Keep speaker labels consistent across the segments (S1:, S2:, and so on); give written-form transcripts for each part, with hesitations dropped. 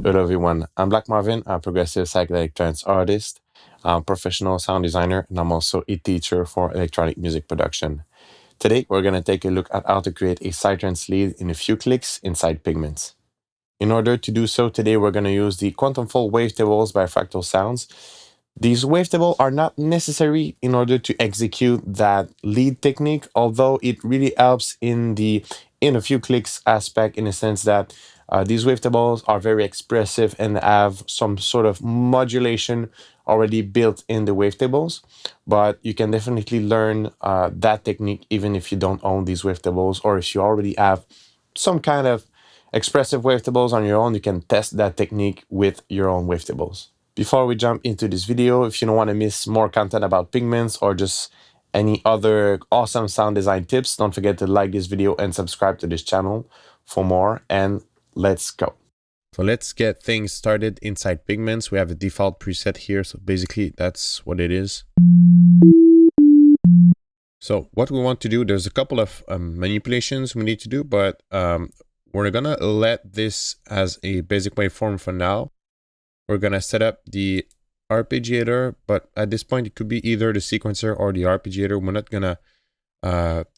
S1: Hello everyone, I'm Black Marvin, I'm a progressive psychedelic trance artist, I'm a professional sound designer, and I'm also a teacher for electronic music production. Today, we're going to take a look at how to create a Psytrance lead in a few clicks inside Pigments. In order to do so, today we're going to use the Quantum Fold Wavetables by Fractal Sounds. These wavetables are not necessary in order to execute that lead technique, although it really helps in a few clicks aspect, in the sense that these wavetables are very expressive and have some sort of modulation already built in the wavetables. But you can definitely learn that technique even if you don't own these wavetables, or if you already have some kind of expressive wavetables on your own, you can test that technique with your own wavetables. Before we jump into this video, if you don't want to miss more content about Pigments or just any other awesome sound design tips, don't forget to like this video and subscribe to this channel for more, and let's go. So let's get things started inside Pigments. We have a default preset here, so basically that's what it is. So what we want to do, there's a couple of manipulations we need to do, but we're gonna let this as a basic waveform for now. We're gonna set up the arpeggiator, but at this point it could be either the sequencer or the arpeggiator. We're not gonna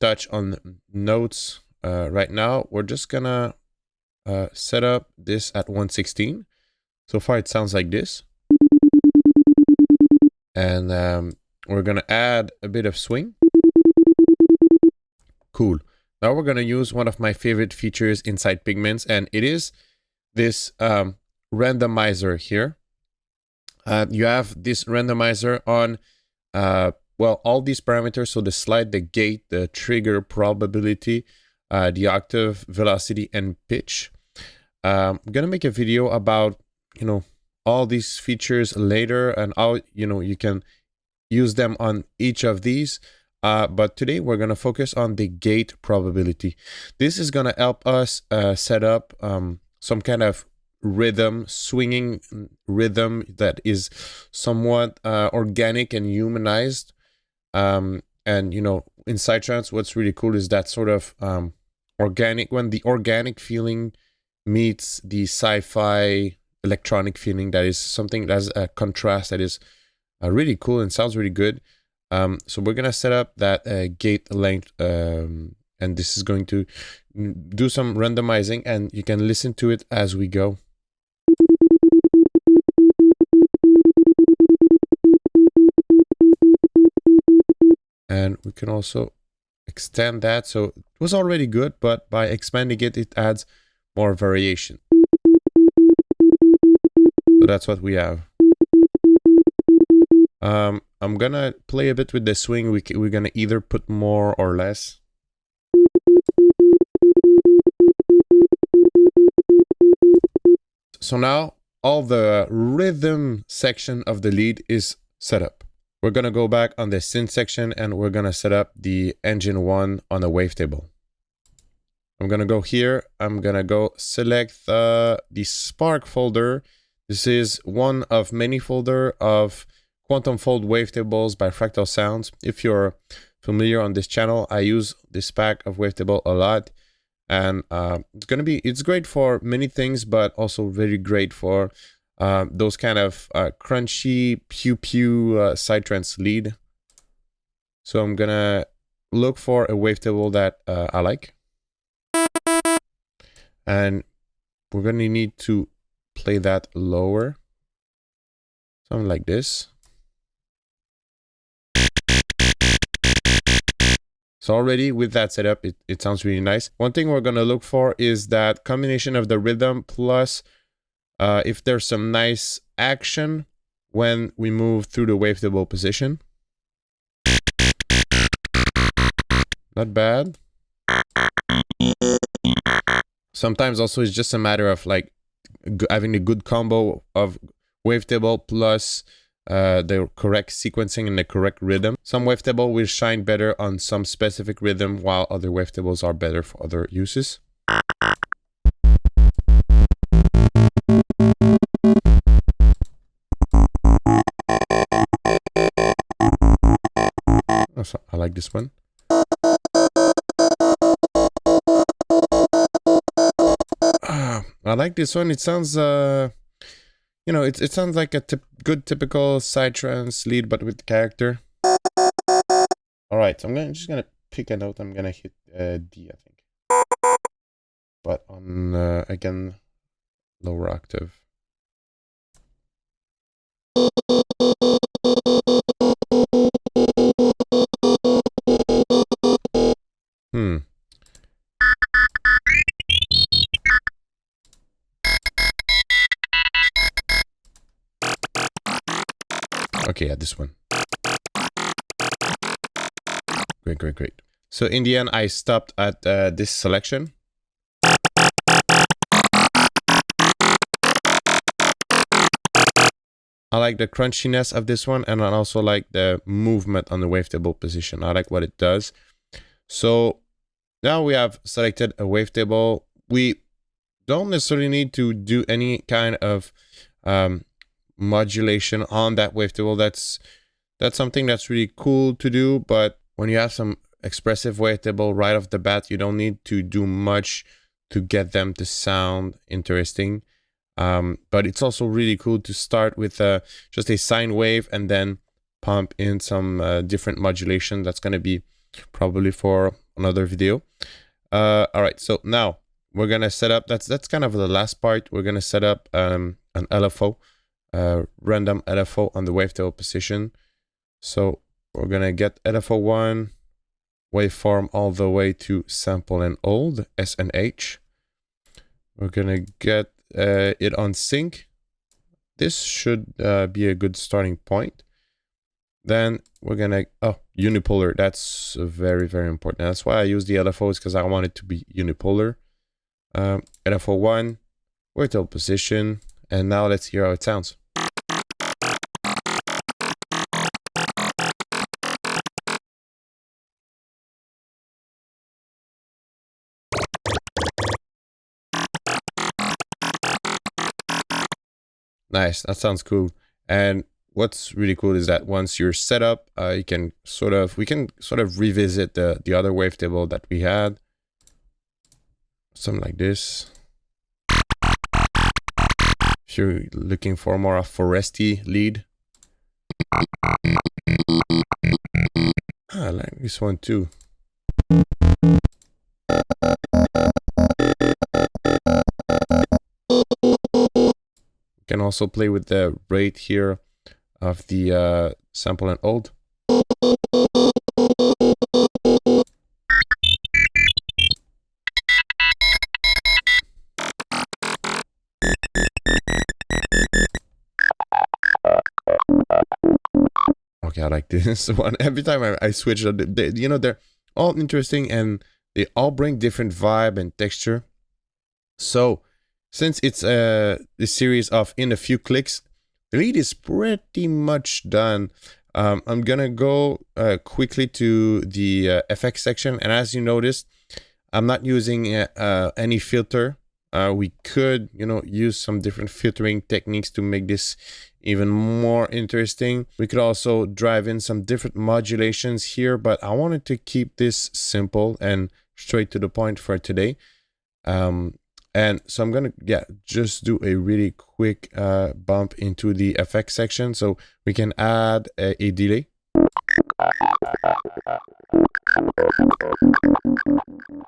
S1: touch on notes right now. We're just gonna set up this at 116. So far it sounds like this. And we're gonna add a bit of swing. Cool. Now we're gonna use one of my favorite features inside Pigments, and it is this randomizer here. You have this randomizer on well, all these parameters, so the slide, the gate, the trigger probability, the octave, velocity, and pitch. I'm gonna make a video about, all these features later, and how, you can use them on each of these. But today we're gonna focus on the gate probability. This is gonna help us set up some kind of rhythm, swinging rhythm that is somewhat organic and humanized. And in Psytrance, what's really cool is that sort of organic, when the organic feeling meets the sci-fi electronic feeling, that is something that has a contrast that is really cool and sounds really good. So we're gonna set up that gate length, and this is going to do some randomizing, and you can listen to it as we go. And we can also extend that. So it was already good, but by expanding it, it adds more variation. So that's what we have. I'm gonna play a bit with the swing. We're gonna either put more or less. So now all the rhythm section of the lead is set up. We're gonna go back on the synth section, and we're gonna set up the engine 1 on a wavetable. I'm gonna go here. I'm gonna go select the Spark folder. This is one of many folder of Quantum Fold Wavetables by Fractal Sounds. If you're familiar on this channel, I use this pack of wavetable a lot, and it's great for many things, but also very great for those kind of crunchy pew Psytrance lead. So I'm gonna look for a wavetable that I like, and we're gonna need to play that lower, something like this. So already with that setup, it sounds really nice. One thing we're gonna look for is that combination of the rhythm plus if there's some nice action when we move through the wavetable position. Not bad. Sometimes also it's just a matter of like having a good combo of wavetable plus the correct sequencing and the correct rhythm. Some wavetable will shine better on some specific rhythm, while other wavetables are better for other uses. Oh, so I like this one. I like this one. It sounds, you know, it sounds like a good typical Psytrance lead, but with character. All right, so I'm just gonna pick a note. I'm gonna hit D, I think, but on again, lower octave. Okay, yeah, this one. Great. So in the end, I stopped at this selection. I like the crunchiness of this one, and I also like the movement on the wavetable position. I like what it does. So now we have selected a wavetable. We don't necessarily need to do any kind of modulation on that wavetable. That's something that's really cool to do, but when you have some expressive wavetable right off the bat, you don't need to do much to get them to sound interesting. But it's also really cool to start with just a sine wave and then pump in some different modulation. That's going to be probably for another video. All right, so now we're going to set up, that's kind of the last part. We're going to set up an LFO, random LFO on the wavetable position. So we're going to get LFO1, waveform all the way to sample and hold, S&H. We're going to get it on sync. This should be a good starting point. Then we're going to, unipolar. That's very, very important. That's why I use the LFOs, because I want it to be unipolar. LFO1, wavetable position. And now let's hear how it sounds. Nice, that sounds cool. And what's really cool is that once you're set up, we can sort of revisit the other wavetable that we had. Something like this. If you're looking for more a foresty lead. I like this one too. Can also play with the rate here of the sample and hold. Okay, I like this one. Every time I switch, you know, they're all interesting and they all bring different vibe and texture. So since it's a series of in a few clicks, the lead is pretty much done. I'm gonna go quickly to the effects section, and as you noticed, I'm not using any filter. We could, you know, use some different filtering techniques to make this even more interesting. We could also drive in some different modulations here, but I wanted to keep this simple and straight to the point for today. And so I'm gonna, just do a really quick bump into the effects section so we can add a delay.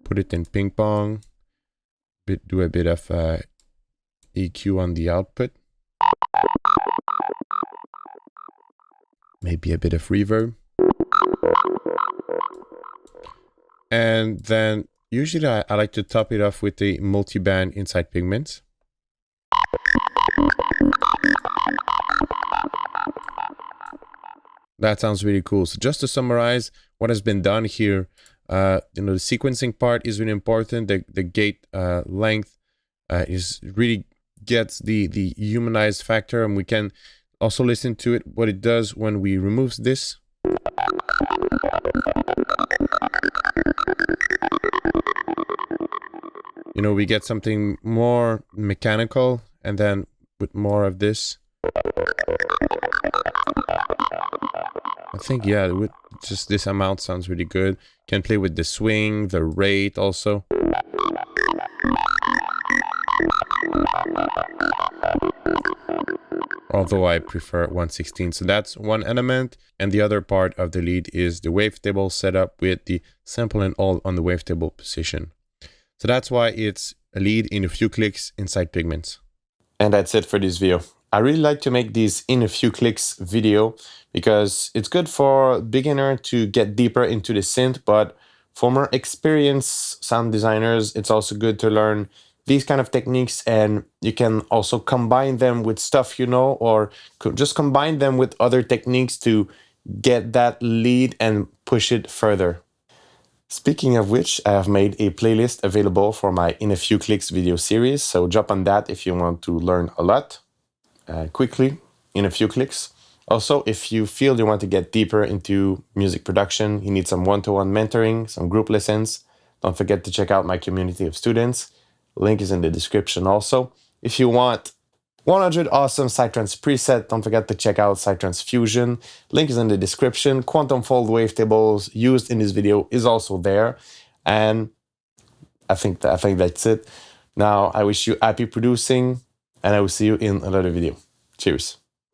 S1: Put it in ping pong. Do a bit of EQ on the output. Maybe a bit of reverb. And then usually I like to top it off with a multi-band inside Pigments. That sounds really cool. So just to summarize what has been done here, you know, the sequencing part is really important. The gate length is really gets the humanized factor, and we can also listen to it, what it does when we remove this. You know, we get something more mechanical, and then with more of this. I think, yeah, with just this amount sounds really good. Can play with the swing, the rate also. Although I prefer 1/16. So that's one element. And the other part of the lead is the wavetable setup with the sample and all on the wavetable position. So that's why it's a lead in a few clicks inside Pigments. And that's it for this video. I really like to make these in a few clicks video because it's good for beginner to get deeper into the synth, but for more experienced sound designers, it's also good to learn these kind of techniques, and you can also combine them with stuff you know, or just combine them with other techniques to get that lead and push it further. Speaking of which, I have made a playlist available for my In a Few Clicks video series, so jump on that if you want to learn a lot quickly in a few clicks. Also, if you feel you want to get deeper into music production, you need some one-to-one mentoring, some group lessons, don't forget to check out my community of students. Link is in the description also. If you want 100 awesome Psytrance preset, don't forget to check out Psytrance Fusion. Link is in the description. Quantum fold wavetables used in this video is also there. And I think that's it. Now, I wish you happy producing, and I will see you in another video. Cheers.